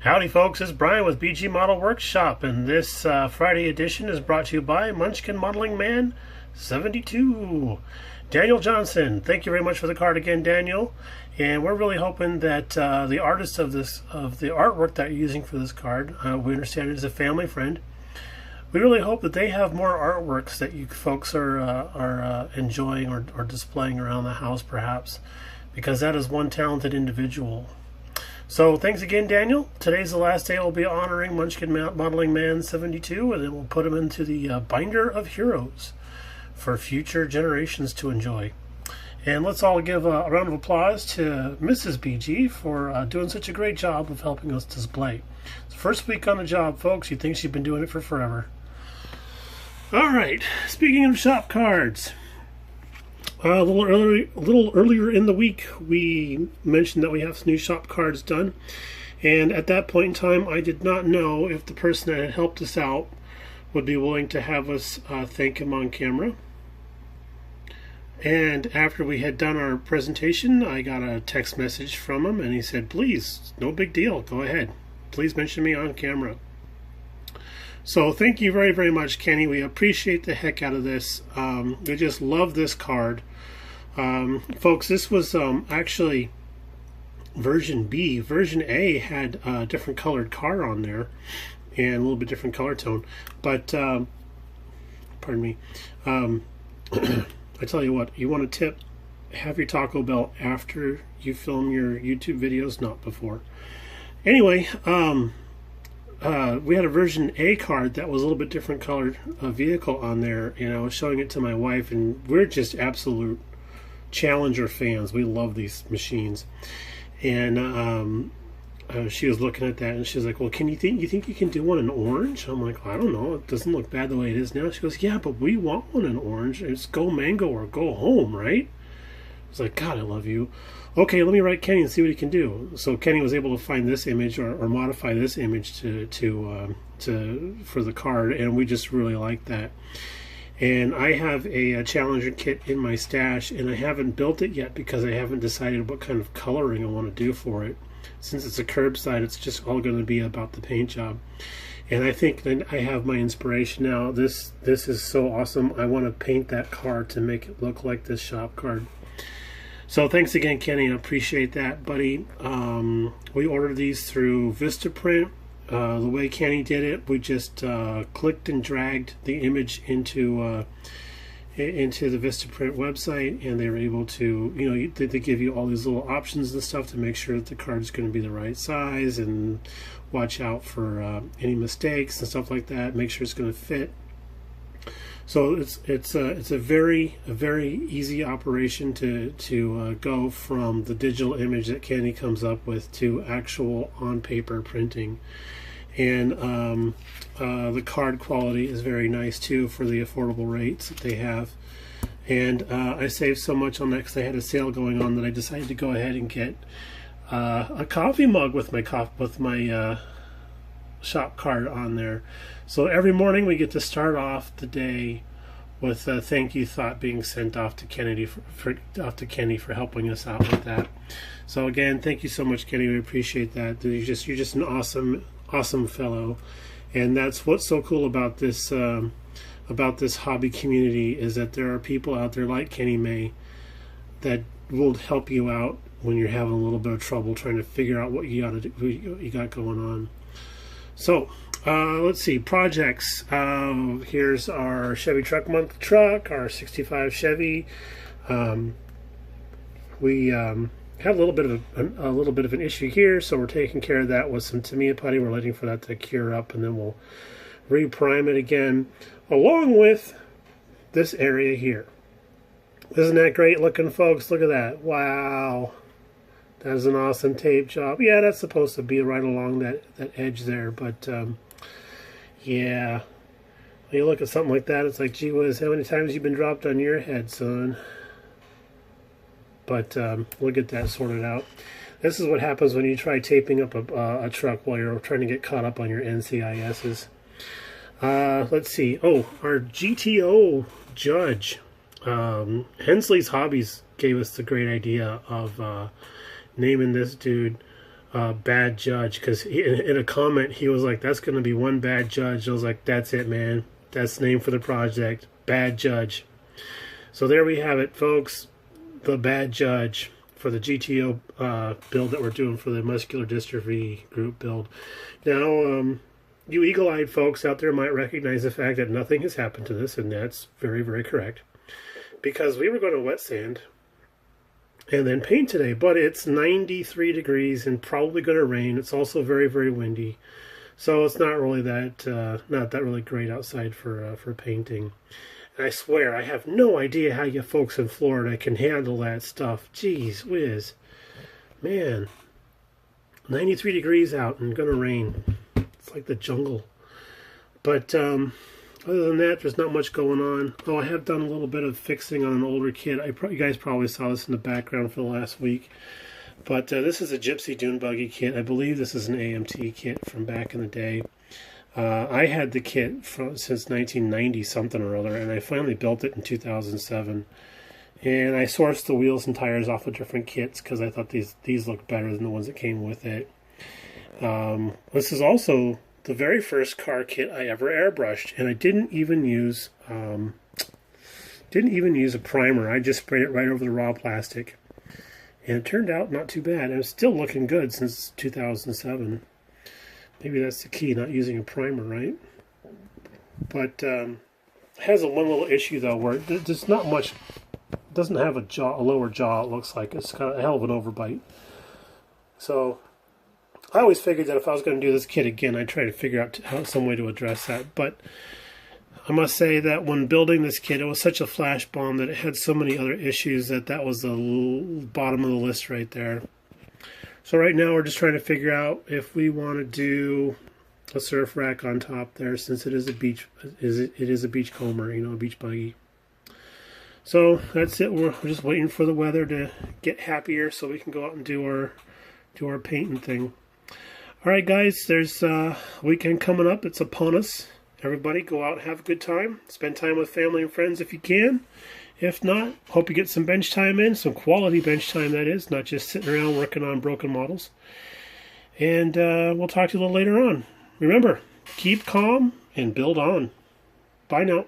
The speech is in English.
Howdy folks, it's Brian with BG Model Workshop, and this Friday edition is brought to you by Munchkin Modeling Man 72. Daniel Johnson, thank you very much for the card again, Daniel. And we're really hoping that the artist of the artwork that you're using for this card, we understand it is a family friend. We really hope that they have more artworks that you folks are enjoying or displaying around the house, perhaps, because that is one talented individual. So thanks again, Daniel. Today's the last day we'll be honoring Munchkin Modeling Man 72, and then we'll put him into the binder of heroes for future generations to enjoy. And let's all give a round of applause to Mrs. BG for doing such a great job of helping us display. It's the first week on the job, folks. You'd think she's been doing it for forever. All right, speaking of shop cards, a little earlier in the week, we mentioned that we have some new shop cards done, and at that point in time, I did not know if the person that had helped us out would be willing to have us thank him on camera. And after we had done our presentation, I got a text message from him, and he said, "Please, no big deal. Go ahead. Please mention me on camera." So thank you very, very much, Kenny. We appreciate the heck out of this. We just love this card. Folks, this was actually version B. Version A had a different colored card on there and a little bit different color tone. But, pardon me. I tell you what, you want a tip, have your Taco Bell after you film your YouTube videos, not before. Anyway, we had a version A card that was a little bit different colored vehicle on there, and I was showing it to my wife, and we're just absolute Challenger fans. We love these machines. And she was looking at that, and she was like, "Well, you think you can do one in orange?" I'm like, "I don't know. It doesn't look bad the way it is now." She goes, "Yeah, but we want one in orange. It's go mango or go home, right?" I was like, "God, I love you." Okay, let me write Kenny and see what he can do. So Kenny was able to find this image or modify this image for the card, and we just really like that. And I have a Challenger kit in my stash, and I haven't built it yet because I haven't decided what kind of coloring I want to do for it. Since it's a curbside, it's just all going to be about the paint job. And I think that I have my inspiration now. This is so awesome. I want to paint that card to make it look like this shop card. So thanks again, Kenny. I appreciate that, buddy. We ordered these through Vistaprint. The way Kenny did it, we just clicked and dragged the image into the Vistaprint website, and they were able to, they give you all these little options and stuff to make sure that the card is going to be the right size, and watch out for any mistakes and stuff like that. Make sure it's going to fit. So it's a very easy operation to go from the digital image that Kenny comes up with to actual on paper printing, and the card quality is very nice too for the affordable rates that they have. And I saved so much on that because I had a sale going on that I decided to go ahead and get a coffee mug with my shop card on there. So every morning we get to start off the day with a thank you thought being sent off to Kenny for helping us out with that. So again, thank you so much, Kenny. We appreciate that. You're just an awesome fellow, and that's what's so cool about this hobby community, is that there are people out there like Kenny May that will help you out when you're having a little bit of trouble trying to figure out what you got going on. So let's see, projects. Here's our Chevy Truck Month truck, our 65 Chevy. We had a little bit of an issue here, so we're taking care of that with some Tamiya putty. We're waiting for that to cure up, and then we'll reprime it again, along with this area here. Isn't that great looking, folks? Look at that. Wow. That is an awesome tape job. Yeah, that's supposed to be right along that edge there, but yeah. When you look at something like that, it's like, gee whiz, how many times you been dropped on your head, son? But we'll get that sorted out. This is what happens when you try taping up a truck while you're trying to get caught up on your NCISs. Let's see. Oh, our GTO judge, Hensley's Hobbies, gave us the great idea of naming this dude bad judge, because in a comment he was like, that's going to be one bad judge. I was like, that's it, man. That's the name for the project, bad judge. So there we have it, folks, the bad judge for the GTO build that we're doing for the muscular dystrophy group build. Now, you eagle-eyed folks out there might recognize the fact that nothing has happened to this, and that's very, very correct, because we were going to wet sand and then paint today, but it's 93 degrees and probably going to rain. It's also very, very windy, so it's not really that not that really great outside for painting. And I swear I have no idea how you folks in Florida can handle that stuff. Jeez whiz, man, 93 degrees out and going to rain. It's like the jungle. But other than that, there's not much going on. Oh, I have done a little bit of fixing on an older kit. You guys probably saw this in the background for the last week. But this is a Gypsy Dune Buggy kit. I believe this is an AMT kit from back in the day. I had the kit since 1990 something or other, and I finally built it in 2007. And I sourced the wheels and tires off of different kits because I thought these looked better than the ones that came with it. This is also the very first car kit I ever airbrushed, and I didn't even use a primer. I just sprayed it right over the raw plastic, and it turned out not too bad. It's still looking good since 2007. Maybe that's the key, not using a primer, right? But it has one little issue though, where there's not much. It doesn't have a lower jaw. It looks like it's kind of a hell of an overbite. So I always figured that if I was going to do this kit again, I'd try to figure out some way to address that. But I must say that when building this kit, it was such a flash bomb that it had so many other issues that was the bottom of the list right there. So right now we're just trying to figure out if we want to do a surf rack on top there, since it is a beach, it is a beachcomber, you know, a beach buggy. So that's it. We're just waiting for the weather to get happier so we can go out and do our painting thing. All right, guys, there's a weekend coming up. It's upon us. Everybody go out and have a good time. Spend time with family and friends if you can. If not, hope you get some bench time in, some quality bench time, that is, not just sitting around working on broken models. And we'll talk to you a little later on. Remember, keep calm and build on. Bye now.